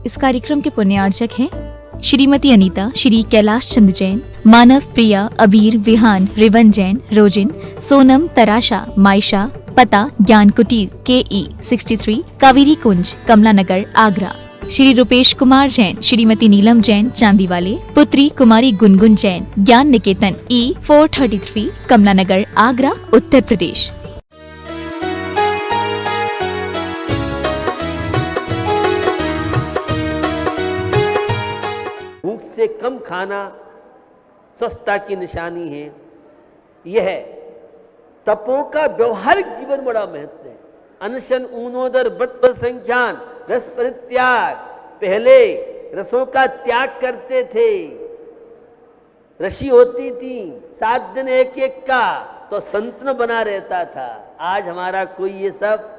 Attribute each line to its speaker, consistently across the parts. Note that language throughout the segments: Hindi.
Speaker 1: इस कार्यक्रम के पुण्यार्चक हैं श्रीमती अनीता, श्री कैलाश चंद जैन, मानव, प्रिया, अबीर, विहान, रिवन जैन, रोजिन, सोनम, तराशा, मायशा। पता ज्ञान कुटीर KE 63, कावेरी कुंज, कमला नगर, आगरा। श्री रूपेश कुमार जैन, श्रीमती नीलम जैन, चांदीवाले। पुत्री कुमारी गुनगुन जैन, ज्ञान निकेतन E 433, कमला नगर, आगरा, उत्तर प्रदेश।
Speaker 2: भूख से कम खाना स्वस्थता की निशानी है। यह तपों का व्यवहारिक जीवन बड़ा महत्व है। अनशन, ऊनोदर, व्रत संख्यान, रस परित्याग। पहले रसों का त्याग करते थे। ऋषि होती थी 7 दिन एक एक का, तो संतन बना रहता था। आज हमारा कोई ये सब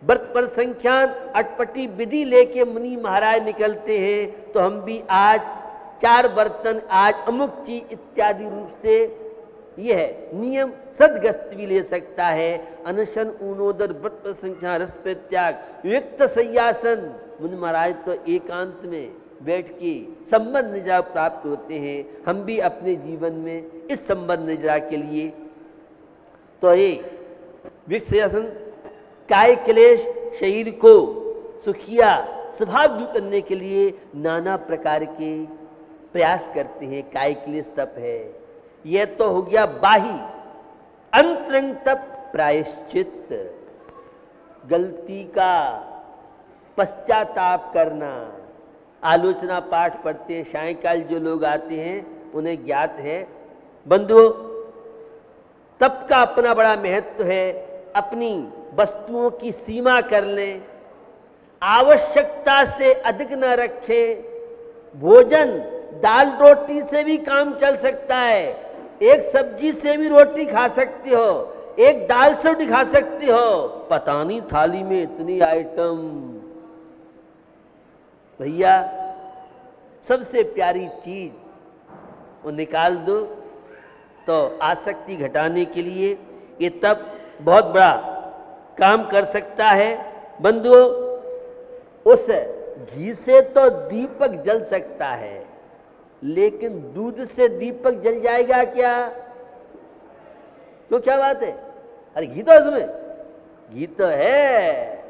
Speaker 2: व्रत पर संख्यान अटपटी विधि लेके मुनि महाराज निकलते हैं, तो हम भी आज 4 बर्तन, आज अमुक चीज इत्यादि रूप से यह नियम सदगस्त भी ले सकता है। अनशन, ऊनोदर, व्रत पर संख्यान, रस परित्याग, युक्त सय्यासन। मुनि महाराज तो एकांत में बैठ के संबंध निद्रा प्राप्त होते हैं। हम भी अपने जीवन में इस संबंध निद्रा के लिए तो ये विक्षयासन, काय क्लेश, शरीर को सुखिया स्वभाव दूर करने के लिए नाना प्रकार के प्रयास करते हैं। काय क्लेश तप है, यह तो हो गया बाही। अंतरंग तप प्रायश्चित, गलती का पश्चाताप करना। आलोचना पाठ पढ़ते हैं, सायकाल जो लोग आते हैं उन्हें ज्ञात है। बंधुओं, तप का अपना बड़ा महत्व है। अपनी वस्तुओं की सीमा कर लें, आवश्यकता से अधिक न रखें। भोजन दाल रोटी से भी काम चल सकता है। एक सब्जी से भी रोटी खा सकते हो, एक दाल से रोटी खा सकते हो। पता नहीं थाली में इतनी आइटम। भैया सबसे प्यारी चीज वो निकाल दो। तो आसक्ति घटाने के लिए ये तप बहुत बड़ा काम कर सकता है। बंधुओं, उस घी से तो दीपक जल सकता है, लेकिन दूध से दीपक जल जाएगा क्या? तो क्या बात है? अरे घी तो है उसमें, घी तो है,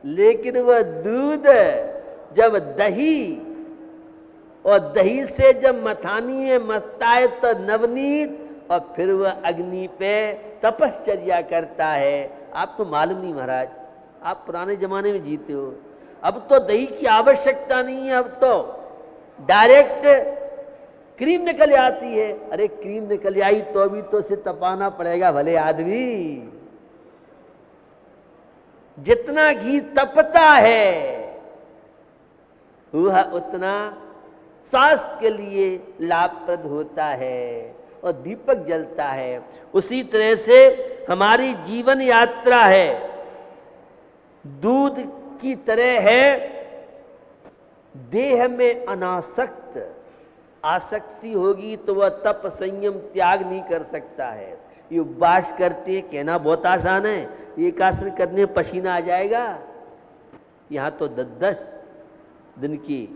Speaker 2: लेकिन वह दूध जब दही, और दही से जब मथानी में मथता है तो नवनीत, और फिर वह अग्नि पे तपश्चर्या करता है। आपको मालूम नहीं महाराज, आप पुराने जमाने में जीते हो। अब तो दही की आवश्यकता नहीं है, अब तो डायरेक्ट क्रीम निकल आती है। अरे क्रीम निकल आई तो भी तो उसे तपाना पड़ेगा भले आदमी। जितना घी तपता है वह उतना स्वास्थ्य के लिए लाभप्रद होता है और दीपक जलता है। उसी तरह से हमारी जीवन यात्रा है, दूध की तरह है। देह में अनासक्त आसक्ति होगी तो वह तप संयम त्याग नहीं कर सकता है। ये उपवास करते हैं, कहना बहुत आसान है, एक आसन करने में पसीना आ जाएगा। यहाँ तो 10-10 दिन की,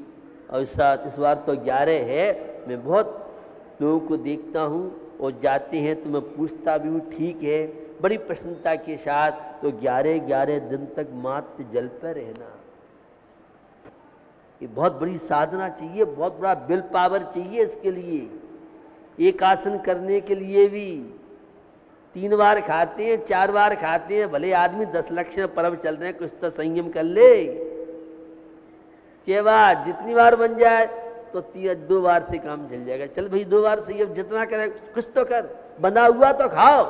Speaker 2: और इस बार तो 11 है। मैं बहुत लोगों को देखता हूँ और जाते हैं तो मैं पूछता भी हूँ, ठीक है, बड़ी प्रसन्नता के साथ। तो 11 दिन तक मात्र जल पर रहना, ये बहुत बड़ी साधना चाहिए, बहुत बड़ा विल पावर चाहिए इसके लिए। एक आसन करने के लिए भी 3 बार खाते हैं, 4 बार खाते हैं। भले आदमी 10 लक्ष में पर्व चल रहे हैं, कुछ तो संयम कर ले। के बाद जितनी बार बन जाए तो 2 बार से काम चल जाएगा। चल भाई 2 बार से, अब जितना करे कुछ तो कर, बना हुआ तो खाओ।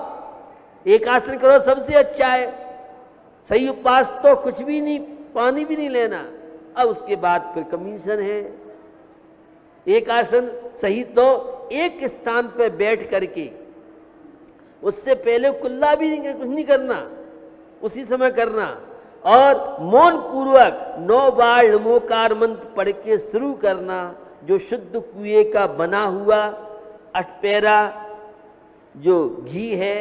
Speaker 2: एक आसन करो सबसे अच्छा है। सही उपवास तो कुछ भी नहीं, पानी भी नहीं लेना। अब उसके बाद फिर कमीशन है। एक आसन सही तो एक स्थान पर बैठ करके, उससे पहले कुल्ला भी कुछ नहीं करना, उसी समय करना। और मौन पूर्वक 9 बार नमोकार मंत्र पढ़ के शुरू करना। जो शुद्ध कुएं का बना हुआ अटपेरा जो घी है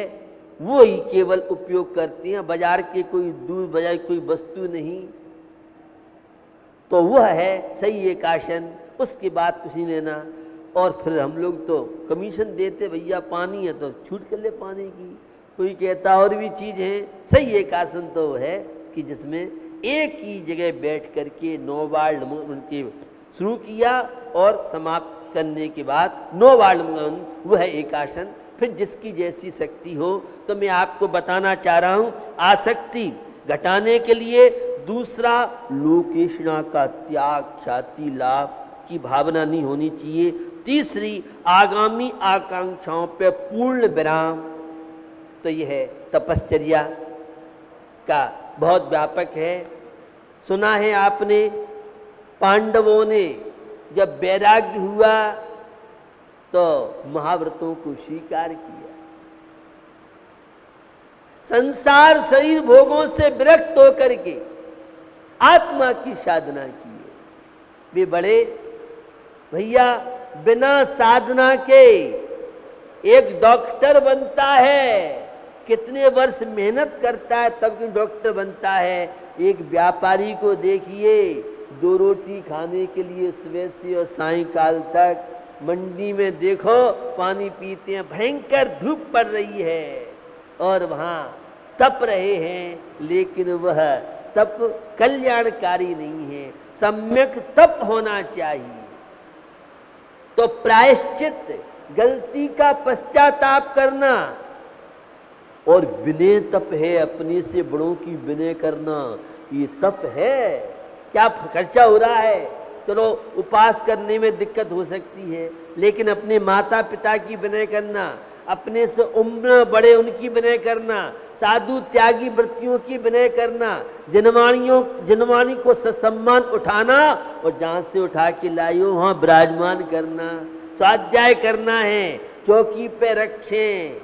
Speaker 2: वो ही केवल उपयोग करते हैं, बाजार के कोई दूर बाजार कोई वस्तु नहीं। तो वह है सही एक आसन, उसके बाद कुछ नहीं लेना। और फिर हम लोग तो कमीशन देते, भैया पानी है तो छूट कर ले पानी की, कोई कहता और भी चीज है। सही एक आसन तो है कि जिसमें एक ही जगह बैठ करके 9 बार उनके शुरू किया और समाप्त करने के बाद 9 बार वह है एक आसन। फिर जिसकी जैसी शक्ति हो, तो मैं आपको बताना चाह रहा हूं, आसक्ति घटाने के लिए दूसरा लोकेशना का त्याग, ख्याति लाभ की भावना नहीं होनी चाहिए। तीसरी आगामी आकांक्षाओं पे पूर्ण विराम। तो यह है तपश्चर्या का बहुत व्यापक है। सुना है आपने, पांडवों ने जब वैराग्य हुआ तो महाव्रतों को स्वीकार किया, संसार शरीर भोगों से विरक्त होकर के आत्मा की साधना की है। वे बड़े भैया बिना साधना के एक डॉक्टर बनता है, कितने वर्ष मेहनत करता है तब कि डॉक्टर बनता है। एक व्यापारी को देखिए, 2 रोटी खाने के लिए सुबह से और सायंकाल तक मंडी में देखो पानी पीते हैं, भयंकर धूप पड़ रही है और वहां तप रहे हैं, लेकिन वह तप कल्याणकारी नहीं है। सम्यक तप होना चाहिए। तो प्रायश्चित, गलती का पश्चाताप करना और विनय तप है, अपने से बड़ों की विनय करना, ये तप है। क्या खर्चा हो रहा है, चलो उपास करने में दिक्कत हो सकती है, लेकिन अपने माता पिता की विनय करना, अपने से उम्र बड़े उनकी विनय करना, साधु त्यागी वृत्तियों की विनय करना, जिनवाणी को ससम्मान उठाना और जहां से उठा के लाइयो वहां विराजमान करना, स्वाध्याय करना है, चौकी पे रखें,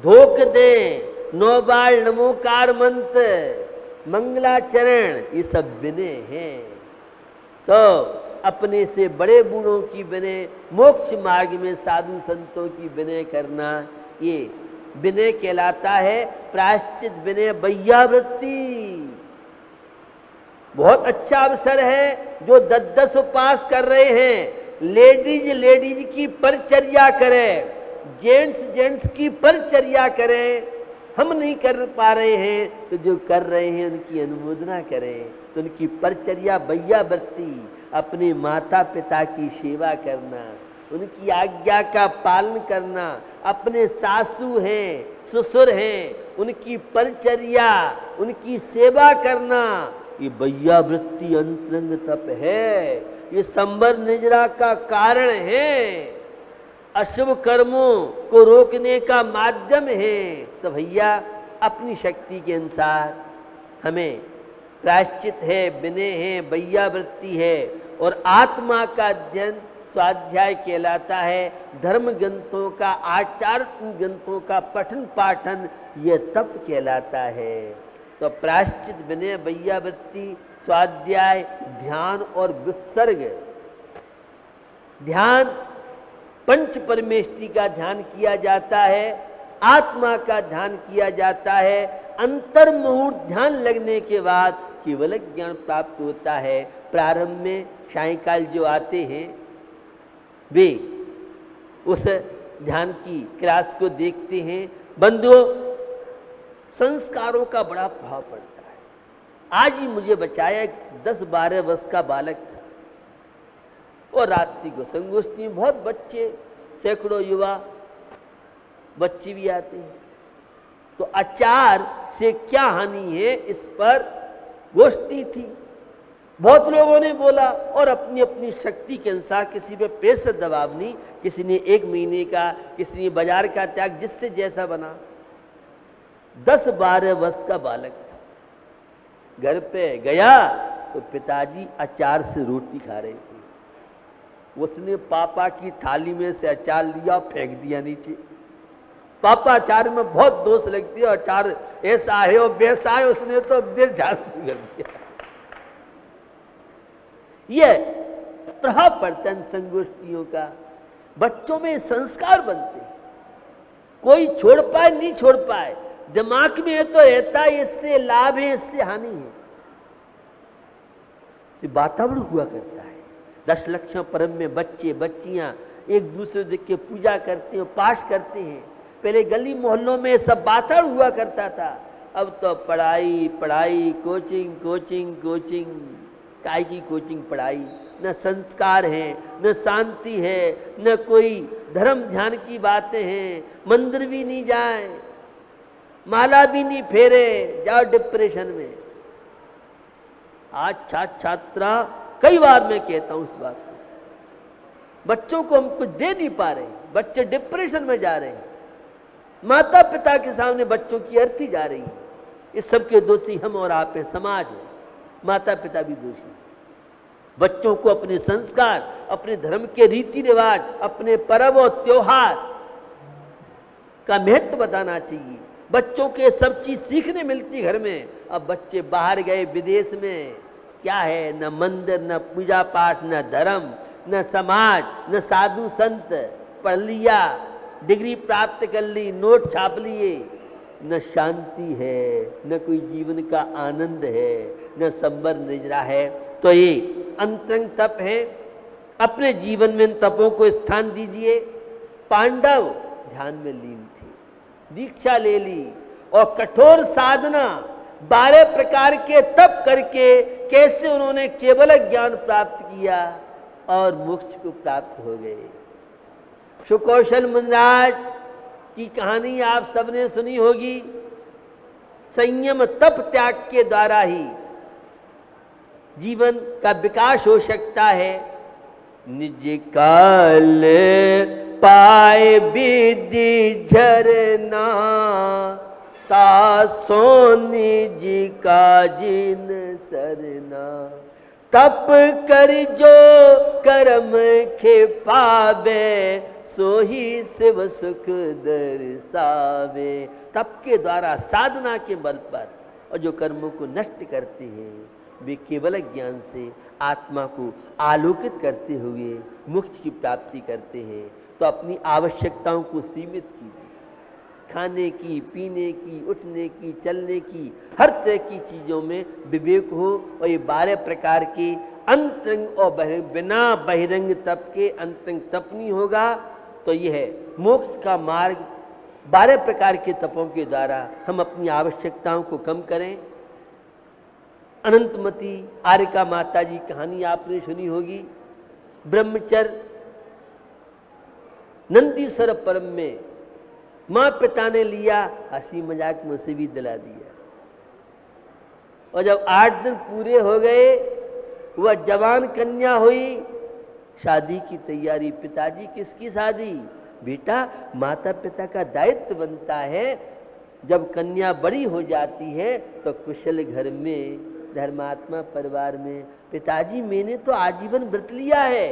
Speaker 2: धोक दें, 9 बार नमोकार मंत्र, मंगलाचरण, ये सब विनय हैं। तो अपने से बड़े बूढ़ों की विनय, मोक्ष मार्ग में साधु संतों की विनय करना, ये विनय कहलाता है। प्रायश्चित विनय वैयावृत्ति बहुत अच्छा अवसर है। जो 10-10 उपास कर रहे हैं, लेडीज की परिचर्या करें, जेंट्स की परिचर्या करें। हम नहीं कर पा रहे हैं तो जो कर रहे हैं उनकी अनुमोदना करें, तो उनकी परिचर्या वैयावृत्ति, अपने माता पिता की सेवा करना, उनकी आज्ञा का पालन करना, अपने सासू हैं ससुर हैं उनकी परिचर्या, उनकी सेवा करना, ये वैयावृत्ति अंतरंग तप है। ये संवर निजरा का कारण है, अशुभ कर्मों को रोकने का माध्यम है। तो भैया अपनी शक्ति के अनुसार हमें प्रायश्चित है, विनय है, वैयावृत्ति है और आत्मा का अध्ययन स्वाध्याय कहलाता है। धर्म ग्रंथों का, आचार ग्रंथों का पठन पाठन यह तप कहलाता है। तो प्रायश्चित, विनय, वैयावृत्ति, स्वाध्याय, ध्यान और विसर्ग। ध्यान पंच परमेष्टि का ध्यान किया जाता है, आत्मा का ध्यान किया जाता है। अंतर मुहूर्त ध्यान लगने के बाद केवल ज्ञान प्राप्त होता है। प्रारंभ में सायंकाल जो आते हैं वे उस ध्यान की क्लास को देखते हैं। बंधुओं, संस्कारों का बड़ा प्रभाव पड़ता है। आज ही मुझे बचाया 10-12 वर्ष का बालक था और रात्रि को संगोष्ठी में बहुत बच्चे, सैकड़ों युवा बच्चे भी आते हैं। तो आचार से क्या हानि है, इस पर गोष्ठी थी। बहुत लोगों ने बोला और अपनी अपनी शक्ति के अनुसार, किसी पे प्रेशर दबाव नहीं, किसी ने 1 महीने का, किसी ने बाजार का त्याग, जिससे जैसा बना। 10-12 वर्ष का बालक था। घर पे गया तो पिताजी अचार से रोटी खा रहे थे। उसने पापा की थाली में से अचार लिया, फेंक दिया नीचे। पापा अचार में बहुत दोष लगती है, अचार ऐसा है और वैसा है, उसने तो देर झाड़ कर दिया। यह प्रभाव पड़ता है संगोष्ठियों का, बच्चों में संस्कार बनते हैं। कोई छोड़ पाए नहीं छोड़ पाए, दिमाग में ये तो रहता है इससे लाभ है इससे हानि है। तो वातावरण हुआ करता है। 10 लक्ष परम में बच्चे बच्चियां एक दूसरे देख के पूजा करते हैं, पाठ करते हैं। पहले गली मोहल्लों में सब वातावरण हुआ करता था, अब तो पढ़ाई पढ़ाई, कोचिंग कोचिंग कोचिंग, काय की कोचिंग पढ़ाई, न संस्कार है, न शांति है, न कोई धर्म ध्यान की बातें हैं, मंदिर भी नहीं जाए, माला भी नहीं फेरे, जाओ डिप्रेशन में। आज छात्रा, कई बार मैं कहता हूं इस बात को, बच्चों को हम कुछ दे नहीं पा रहे, बच्चे डिप्रेशन में जा रहे हैं, माता पिता के सामने बच्चों की अर्थी जा रही है। इस सब के दोषी हम और आप हैं, समाज है, माता पिता भी दोषी। बच्चों को अपने संस्कार, अपने धर्म के रीति रिवाज, अपने पर्व और त्योहार का महत्व बताना चाहिए। बच्चों के सब चीज सीखने मिलती घर में। अब बच्चे बाहर गए विदेश में, क्या है, न मंदिर, न पूजा पाठ, न धर्म, न समाज, न साधु संत। पढ़ लिया, डिग्री प्राप्त कर ली, नोट छाप लिए, न शांति है, न कोई जीवन का आनंद है, न संबर निजरा है। तो ये अंतरंग तप है, अपने जीवन में इन तपों को स्थान दीजिए। पांडव ध्यान में लीन थे, दीक्षा ले ली और कठोर साधना 12 प्रकार के तप करके कैसे उन्होंने केवल ज्ञान प्राप्त किया और मोक्ष को प्राप्त हो गए। सुकौशल मुनिराज की कहानी आप सबने सुनी होगी। संयम तप त्याग के द्वारा ही जीवन का विकास हो सकता है। निज काल पाए विधि झरना, तासो निज काजिन सरना। तप कर जो कर्म खे पावे, सोही शिव सुख दर्शावे। तप के द्वारा, साधना के बल पर, और जो कर्मों को नष्ट करते हैं वे केवल ज्ञान से आत्मा को आलोकित करते हुए मोक्ष की प्राप्ति करते हैं। तो अपनी आवश्यकताओं को सीमित कीजिए। खाने की, पीने की, उठने की, चलने की, हर तरह की चीजों में विवेक हो। और ये 12 प्रकार के अंतरंग और बिना बहिरंग तप के अंतरंग तप नहीं होगा। तो यह है मोक्ष का मार्ग। 12 प्रकार के तपों के द्वारा हम अपनी आवश्यकताओं को कम करें। अनंतमती आर्यका माता जी कहानी आपने सुनी होगी। ब्रह्मचर्य नंदीश्वर परम में मां पिता ने लिया, हंसी मजाक में उसे भी दिला दिया। और जब 8 दिन पूरे हो गए, वह जवान कन्या हुई, शादी की तैयारी। पिताजी किसकी शादी? बेटा, माता पिता का दायित्व बनता है। जब कन्या बड़ी हो जाती है तो कुशल घर में, धर्मात्मा परिवार में, पिताजी मैंने तो आजीवन व्रत लिया है।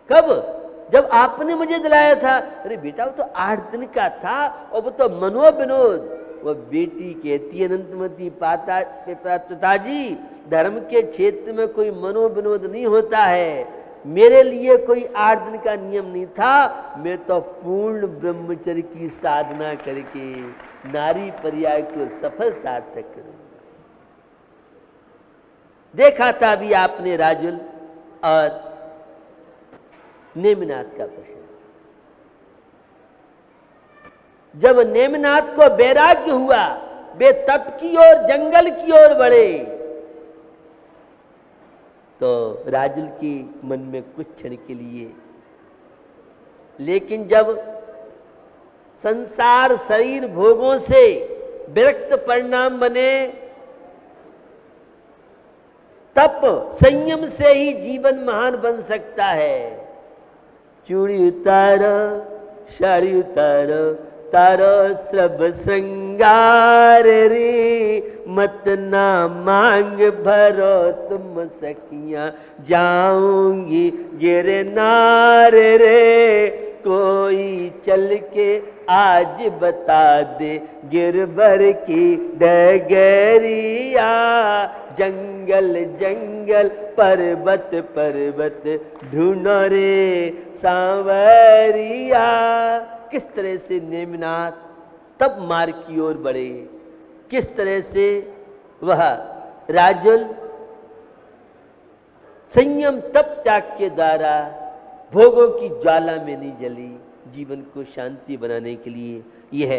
Speaker 2: कब? जब आपने मुझे दिलाया था। अरे बेटा, वो तो 8 दिन का था और वो तो मनोविनोद। वो बेटी कहती है अनंतमती, पिताजी धर्म के क्षेत्र में कोई मनोविनोद नहीं होता है। मेरे लिए कोई 8 दिन का नियम नहीं था। मैं तो पूर्ण ब्रह्मचर्य की साधना करके नारी पर्याय को सफल सार्थक करूं। देखा था अभी आपने राजुल और नेमिनाथ का प्रश्न। जब नेमिनाथ को वैराग्य हुआ, वे तप की ओर, जंगल की ओर बढ़े। तो राजुल के मन में कुछ क्षण के लिए, लेकिन जब संसार शरीर भोगों से विरक्त परिणाम बने, तप संयम से ही जीवन महान बन सकता है। चूड़ी उतारो, साड़ी उतारो, तारो सब श्रृंगार रे, मत ना मांग भरो तुम सखियां, जाऊंगी गिरनार रे, कोई चल के आज बता दे गिरबर की डगरिया, जंगल जंगल पर्वत पर्वत ढूंढो रे सांवरिया। किस तरह से नेमिनाथ तब मार्ग की ओर बढ़े, किस तरह से वह राजुल संयम तप त्याग के द्वारा भोगों की ज्वाला में नहीं जली, जीवन को शांति बनाने के लिए यह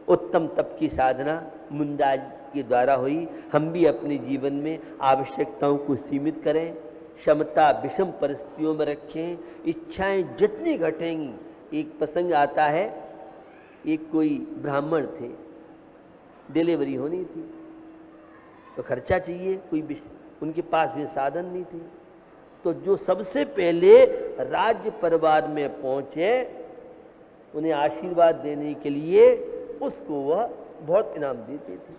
Speaker 2: उत्तम तप की साधना मुंडा के द्वारा हुई। हम भी अपने जीवन में आवश्यकताओं को सीमित करें, क्षमता विषम परिस्थितियों में रखें, इच्छाएं जितनी घटेंगी। एक प्रसंग आता है, एक कोई ब्राह्मण थे, डिलीवरी होनी थी तो खर्चा चाहिए, कोई उनके पास भी साधन नहीं थे, तो जो सबसे पहले राज्य परिवार में पहुंचे उन्हें आशीर्वाद देने के लिए उसको वह बहुत इनाम देते थे।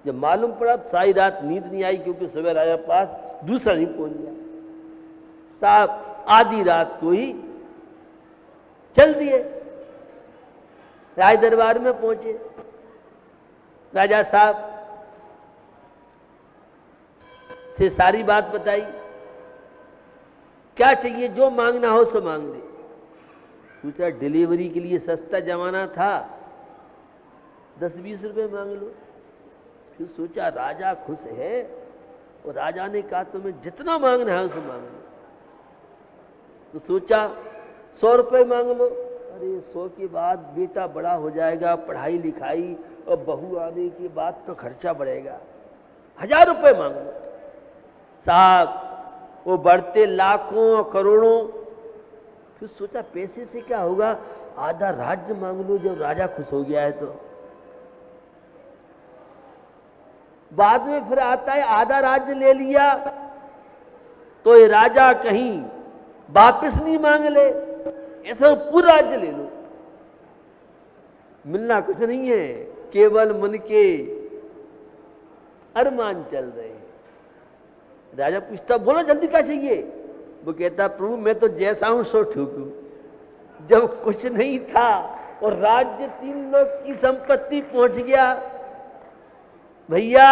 Speaker 2: जब मालूम पड़ा तो सारी रात नींद नहीं आई, क्योंकि सुबह राजा पास दूसरा नहीं पहुंच गया। साहब आधी रात को ही चल दिए, राज दरबार में पहुंचे। राजा साहब से सारी बात बताई, क्या चाहिए, जो मांगना हो सो मांग ले। सोचा डिलीवरी के लिए सस्ता जमाना था, 10-20 रुपए मांग लो। फिर सोचा राजा खुश है और राजा ने कहा तुम्हें जितना मांगना है उसे मांग लो। तो सोचा 100 रुपए मांग लो। अरे 100 के बाद बेटा बड़ा हो जाएगा, पढ़ाई लिखाई और बहू आने के बाद तो खर्चा बढ़ेगा, 1000 रुपए मांग लो। साहब वो बढ़ते लाखों और करोड़ों। फिर सोचा पैसे से क्या होगा, आधा राज्य मांग लो जब राजा खुश हो गया है तो। बाद में फिर आता है आधा राज्य ले लिया तो ये राजा कहीं वापस नहीं मांग ले, ऐसा पूरा राज्य ले लो। मिलना कुछ नहीं है, केवल मन के अरमान चल रहे हैं। राजा पूछता बोलो जल्दी क्या चाहिए। वो कहता प्रभु मैं तो जैसा हूं सो ठीक हूं। जब कुछ नहीं था और राज्य 3 लोग की संपत्ति पहुंच गया, भैया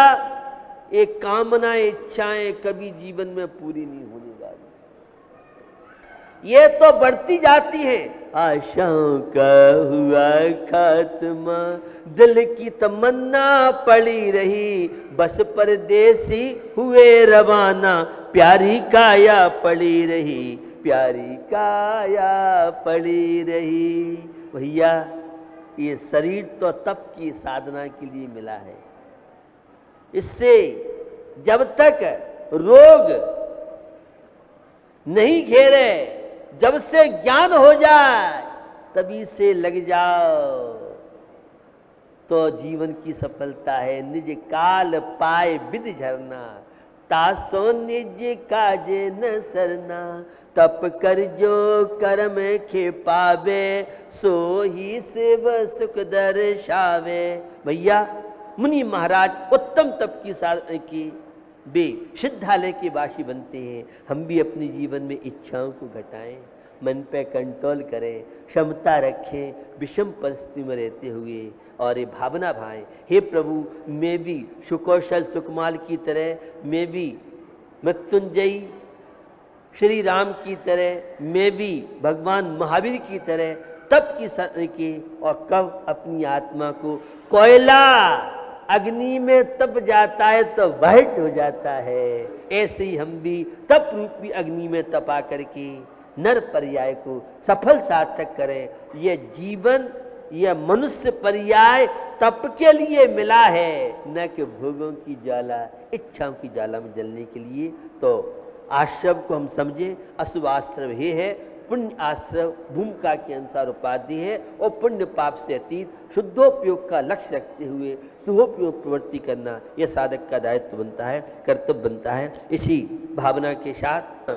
Speaker 2: एक कामना इच्छाएं कभी जीवन में पूरी नहीं होने वाली, ये तो बढ़ती जाती है। आशाओं का हुआ खात्मा, दिल की तमन्ना पड़ी रही, बस परदेसी हुए रवाना, प्यारी काया पड़ी रही, प्यारी काया पड़ी रही। भैया ये शरीर तो तप की साधना के लिए मिला है, इससे जब तक रोग नहीं घेरे, जब से ज्ञान हो जाए तभी से लग जाओ तो जीवन की सफलता है। निज काल पाए विद झरना, तासो निज काजे न सरना, तप कर जो कर्म खे पावे, सो ही शिव सुख दर्शावे। भैया मुनि महाराज उत्तम तप की साधना की वे सिद्धालय के वासी बनते हैं। हम भी अपने जीवन में इच्छाओं को घटाएं, मन पे कंट्रोल करें, क्षमता रखें, विषम परिस्थिति में रहते हुए, और ये भावना भाएं हे प्रभु मैं भी सुकौशल सुकमाल की तरह, मैं भी मृत्युंजयी श्री राम की तरह, मैं भी भगवान महावीर की तरह तप की साधना की, और कब अपनी आत्मा को कोयला अग्नि में तप जाता है तो वाइट हो जाता है, ऐसे ही हम भी तप रूपी अग्नि में तपा करके नर पर्याय को सफल सार्थक करें। यह जीवन, यह मनुष्य पर्याय तप के लिए मिला है, न कि भोगों की ज्वाला, इच्छाओं की ज्वाला में जलने के लिए। तो आश्रम को हम समझे, अशुभ आश्रम ये है, पुण्य आश्रम भूमिका के अनुसार उपाधि है, और पुण्य पाप से अतीत शुद्धोपयोग का लक्ष्य रखते हुए शुभोपयोग प्रवृत्ति करना यह साधक का दायित्व बनता है, कर्तव्य बनता है। इसी भावना के साथ